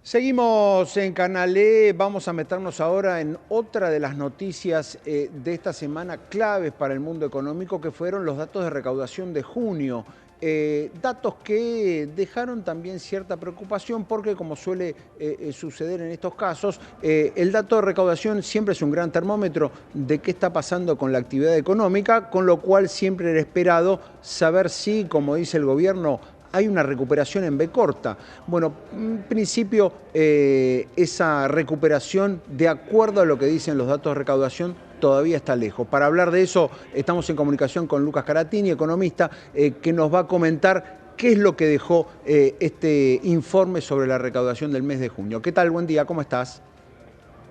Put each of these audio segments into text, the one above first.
Seguimos en Canal E, vamos a meternos ahora en otra de las noticias de esta semana claves para el mundo económico, que fueron los datos de recaudación de junio. Datos que dejaron también cierta preocupación porque, como suele suceder en estos casos, el dato de recaudación siempre es un gran termómetro de qué está pasando con la actividad económica, con lo cual siempre era esperado saber si, como dice el gobierno, hay una recuperación en B corta. Bueno, en principio esa recuperación, de acuerdo a lo que dicen los datos de recaudación, todavía está lejos. Para hablar de eso estamos en comunicación con Lucas Caratini, economista, que nos va a comentar qué es lo que dejó este informe sobre la recaudación del mes de junio. ¿Qué tal? Buen día, ¿cómo estás?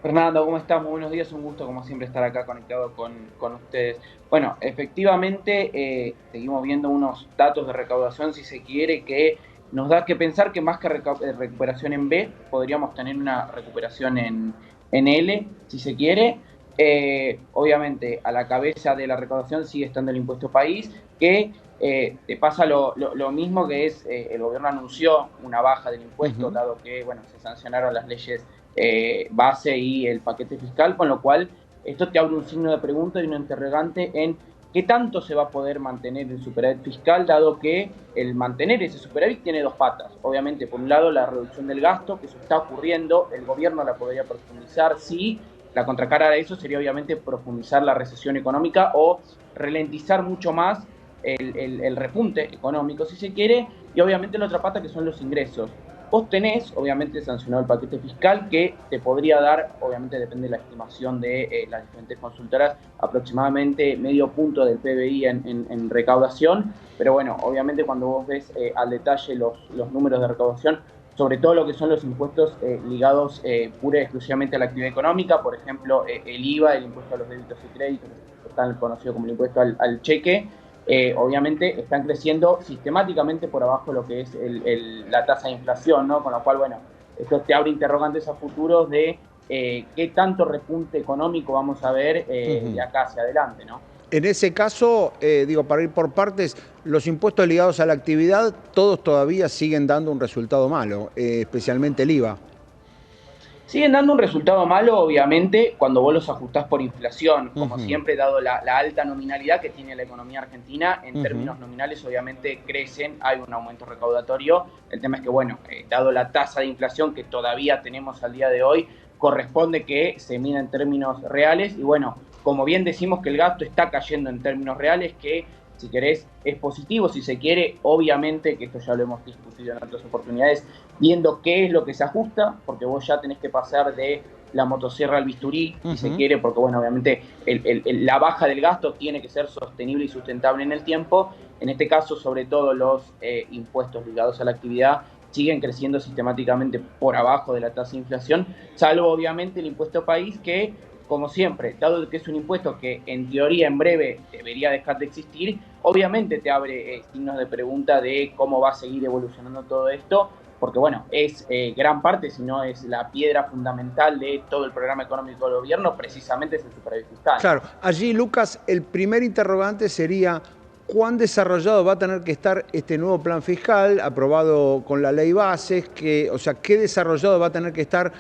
Fernando, ¿cómo estás? Muy buenos días, un gusto como siempre estar acá conectado con ustedes. Bueno, efectivamente seguimos viendo unos datos de recaudación, si se quiere, que nos da que pensar que más que recuperación en B, podríamos tener una recuperación en L, si se quiere. Obviamente, a la cabeza de la recaudación sigue estando el impuesto país, que te pasa lo mismo, que es el gobierno anunció una baja del impuesto, Ujú. dado que bueno, se sancionaron las leyes base y el paquete fiscal, con lo cual esto te abre un signo de pregunta y un interrogante en qué tanto se va a poder mantener el superávit fiscal, dado que el mantener ese superávit tiene dos patas. Obviamente, por un lado, la reducción del gasto, que eso está ocurriendo, el gobierno la podría profundizar, sí. La contracara de eso sería obviamente profundizar la recesión económica o ralentizar mucho más el repunte económico, si se quiere, y obviamente la otra pata que son los ingresos. Vos tenés, obviamente, sancionado el paquete fiscal que te podría dar, obviamente depende de la estimación de las diferentes consultoras, aproximadamente medio punto del PBI en recaudación, pero bueno, obviamente cuando vos ves al detalle los números de recaudación, sobre todo lo que son los impuestos ligados pura y exclusivamente a la actividad económica, por ejemplo, el IVA, el impuesto a los débitos y créditos, tan conocido como el impuesto al cheque, obviamente están creciendo sistemáticamente por abajo de lo que es la tasa de inflación, ¿no? Con lo cual, bueno, esto te abre interrogantes a futuros de qué tanto repunte económico vamos a ver de Ujú. acá hacia adelante, ¿no? En ese caso, digo, para ir por partes, los impuestos ligados a la actividad, todos todavía siguen dando un resultado malo, especialmente el IVA. Siguen dando un resultado malo, obviamente, cuando vos los ajustás por inflación, como Ujú, siempre, dado la alta nominalidad que tiene la economía argentina, en ujú. términos nominales obviamente crecen, hay un aumento recaudatorio. El tema es que, bueno, dado la tasa de inflación que todavía tenemos al día de hoy, corresponde que se mida en términos reales y, bueno, como bien decimos que el gasto está cayendo en términos reales, que si querés es positivo, si se quiere, obviamente, que esto ya lo hemos discutido en otras oportunidades, viendo qué es lo que se ajusta, porque vos ya tenés que pasar de la motosierra al bisturí, si se Ujú. quiere, porque bueno, obviamente la baja del gasto tiene que ser sostenible y sustentable en el tiempo. En este caso, sobre todo los impuestos ligados a la actividad siguen creciendo sistemáticamente por abajo de la tasa de inflación, salvo obviamente el impuesto país que, como siempre, dado que es un impuesto que en teoría en breve debería dejar de existir, obviamente te abre signos de pregunta de cómo va a seguir evolucionando todo esto, porque bueno, es gran parte, si no es la piedra fundamental de todo el programa económico del gobierno, precisamente es el superávit fiscal, Claro, ¿no? allí, Lucas, el primer interrogante sería: ¿cuán desarrollado va a tener que estar este nuevo plan fiscal aprobado con la ley bases? O sea, ¿qué desarrollado va a tener que estar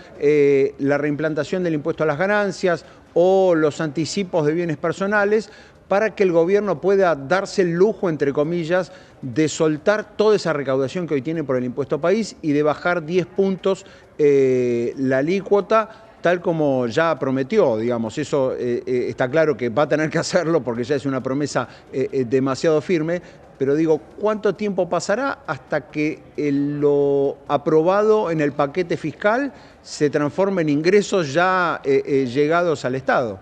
la reimplantación del impuesto a las ganancias o los anticipos de bienes personales para que el gobierno pueda darse el lujo, entre comillas, de soltar toda esa recaudación que hoy tiene por el impuesto país y de bajar 10 puntos la alícuota, tal como ya prometió? Digamos, eso está claro que va a tener que hacerlo porque ya es una promesa demasiado firme, pero digo, ¿cuánto tiempo pasará hasta que lo aprobado en el paquete fiscal se transforme en ingresos ya llegados al Estado?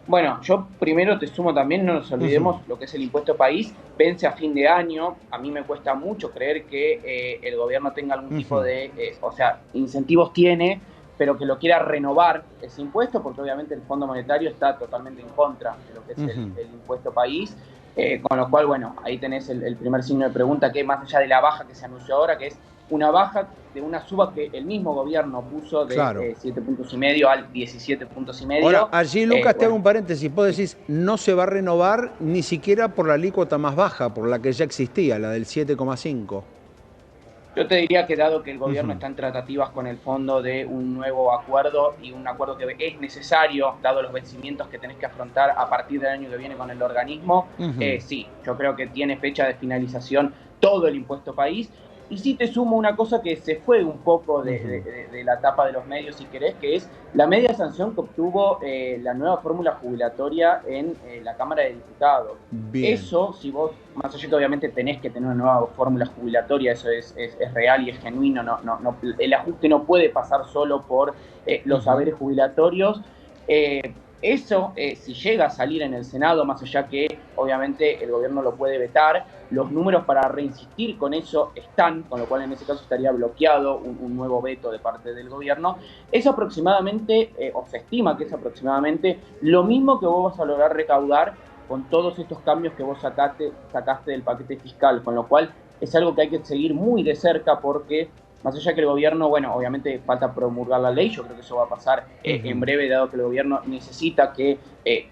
Bueno, yo primero te sumo también, no nos Ujú. olvidemos lo que es el impuesto país, vence a fin de año, a mí me cuesta mucho creer que el gobierno tenga algún tipo Ujú. de, o sea, incentivos tiene, pero que lo quiera renovar ese impuesto, porque obviamente el Fondo Monetario está totalmente en contra de lo que es Ujú. el impuesto país, con lo cual, bueno, ahí tenés el primer signo de pregunta, que más allá de la baja que se anunció ahora, que es una baja de una suba que el mismo gobierno puso de Claro. 7 puntos y medio al 17 puntos y Ahora, medio. allí, Lucas, te hago Bueno, un paréntesis. Vos decís, no se va a renovar ni siquiera por la alícuota más baja, por la que ya existía, la del 7,5. Yo te diría que dado que el gobierno está en tratativas con el fondo de un nuevo acuerdo y un acuerdo que es necesario, dado los vencimientos que tenés que afrontar a partir del año que viene con el organismo, sí, yo creo que tiene fecha de finalización todo el impuesto país. Y sí te sumo una cosa que se fue un poco de la tapa de los medios, si querés, que es la media sanción que obtuvo la nueva fórmula jubilatoria en la Cámara de Diputados. Bien. Eso, si vos, más allá que obviamente tenés que tener una nueva fórmula jubilatoria, eso es real y es genuino, el ajuste no puede pasar solo por los saberes jubilatorios. Eso, si llega a salir en el Senado, más allá que obviamente el gobierno lo puede vetar, los números para reinsistir con eso están, con lo cual en ese caso estaría bloqueado un nuevo veto de parte del gobierno. Es aproximadamente, o se estima que es aproximadamente lo mismo que vos vas a lograr recaudar con todos estos cambios que vos sacaste del paquete fiscal, con lo cual es algo que hay que seguir muy de cerca porque más allá que el gobierno, bueno, obviamente falta promulgar la ley, yo creo que eso va a pasar en breve, dado que el gobierno necesita que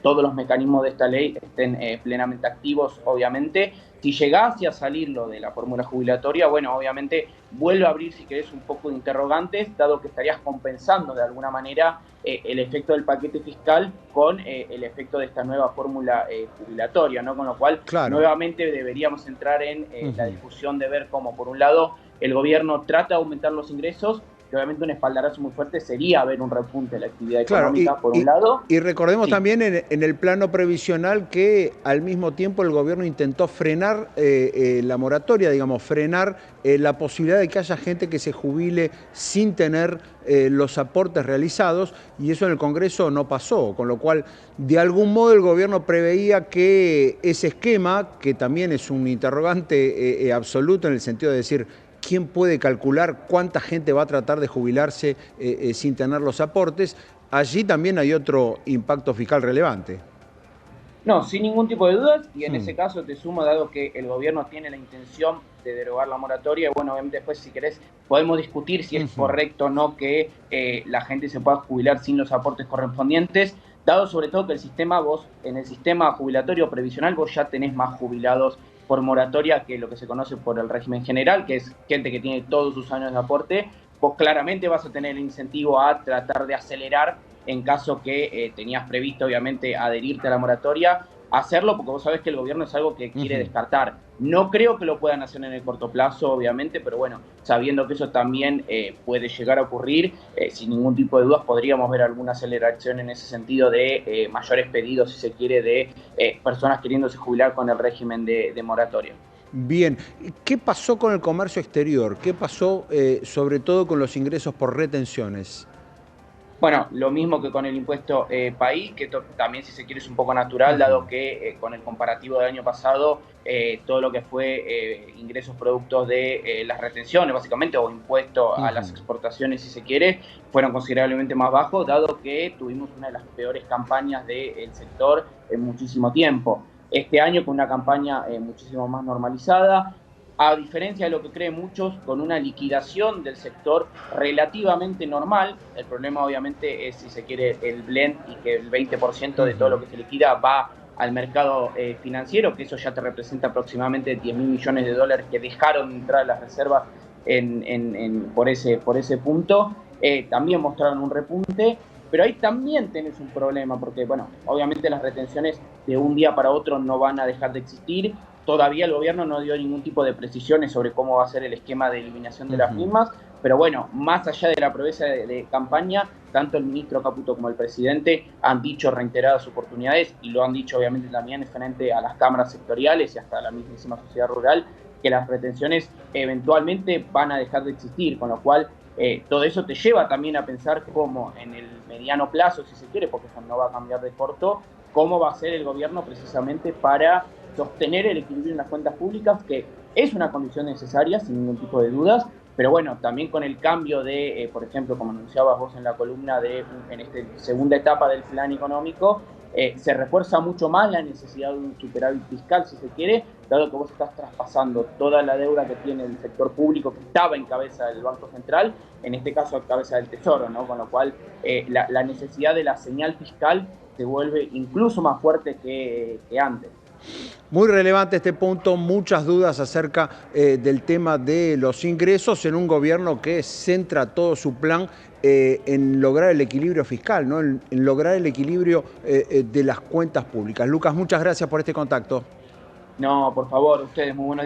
todos los mecanismos de esta ley estén plenamente activos, obviamente. Si llegase a salir lo de la fórmula jubilatoria, bueno, obviamente vuelve a abrir, si querés, un poco de interrogantes, dado que estarías compensando de alguna manera el efecto del paquete fiscal con el efecto de esta nueva fórmula jubilatoria, ¿no? Con lo cual, Claro. nuevamente deberíamos entrar en la discusión de ver cómo, por un lado, el gobierno trata de aumentar los ingresos, que obviamente un espaldarazo muy fuerte sería ver un repunte de la actividad Claro, económica, por un lado. y recordemos Sí. también en el plano previsional que al mismo tiempo el gobierno intentó frenar la moratoria, digamos, frenar la posibilidad de que haya gente que se jubile sin tener los aportes realizados, y eso en el Congreso no pasó, con lo cual de algún modo el gobierno preveía que ese esquema, que también es un interrogante absoluto en el sentido de decir, ¿quién puede calcular cuánta gente va a tratar de jubilarse sin tener los aportes? Allí también hay otro impacto fiscal relevante. No, sin ningún tipo de dudas, y en ese caso te sumo, dado que el gobierno tiene la intención de derogar la moratoria, bueno, obviamente después, si querés, podemos discutir si es correcto o no que la gente se pueda jubilar sin los aportes correspondientes, dado sobre todo que el sistema, vos, en el sistema jubilatorio previsional, vos ya tenés más jubilados por moratoria que lo que se conoce por el régimen general, que es gente que tiene todos sus años de aporte. Vos claramente vas a tener el incentivo a tratar de acelerar en caso que tenías previsto, obviamente, adherirte a la moratoria, hacerlo, porque vos sabés que el gobierno es algo que quiere descartar. No creo que lo puedan hacer en el corto plazo, obviamente, pero bueno, sabiendo que eso también puede llegar a ocurrir, sin ningún tipo de dudas podríamos ver alguna aceleración en ese sentido de mayores pedidos, si se quiere, de personas queriéndose jubilar con el régimen de moratoria. Bien, ¿qué pasó con el comercio exterior? ¿Qué pasó sobre todo con los ingresos por retenciones? Bueno, lo mismo que con el impuesto país, que también, si se quiere, es un poco natural, dado que con el comparativo del año pasado, todo lo que fue ingresos productos de las retenciones, básicamente, o impuesto a las exportaciones, si se quiere, fueron considerablemente más bajos, dado que tuvimos una de las peores campañas del sector en muchísimo tiempo. Este año, con una campaña muchísimo más normalizada, a diferencia de lo que creen muchos, con una liquidación del sector relativamente normal. El problema obviamente es, si se quiere, el blend, y que el 20% de todo lo que se liquida va al mercado financiero, que eso ya te representa aproximadamente 10 mil millones de dólares que dejaron de entrar a las reservas por ese punto. También mostraron un repunte, pero ahí también tenés un problema, porque, bueno, obviamente las retenciones de un día para otro no van a dejar de existir. Todavía el gobierno no dio ningún tipo de precisiones sobre cómo va a ser el esquema de eliminación de las mismas, pero bueno, más allá de la promesa de campaña, tanto el ministro Caputo como el presidente han dicho reiteradas oportunidades, y lo han dicho obviamente también frente a las cámaras sectoriales y hasta la mismísima sociedad rural, que las retenciones eventualmente van a dejar de existir, con lo cual todo eso te lleva también a pensar cómo en el mediano plazo, si se quiere, porque eso no va a cambiar de corto, cómo va a ser el gobierno precisamente para sostener el equilibrio en las cuentas públicas, que es una condición necesaria, sin ningún tipo de dudas, pero bueno, también con el cambio de, por ejemplo, como anunciabas vos en la columna, en esta segunda etapa del plan económico, se refuerza mucho más la necesidad de un superávit fiscal, si se quiere, dado que vos estás traspasando toda la deuda que tiene el sector público, que estaba en cabeza del Banco Central, en este caso a cabeza del Tesoro, ¿no? Con lo cual la necesidad de la señal fiscal se vuelve incluso más fuerte que antes. Muy relevante este punto, muchas dudas acerca del tema de los ingresos en un gobierno que centra todo su plan en lograr el equilibrio fiscal, ¿no? En lograr el equilibrio de las cuentas públicas. Lucas, muchas gracias por este contacto. No, por favor, ustedes, muy buenos días.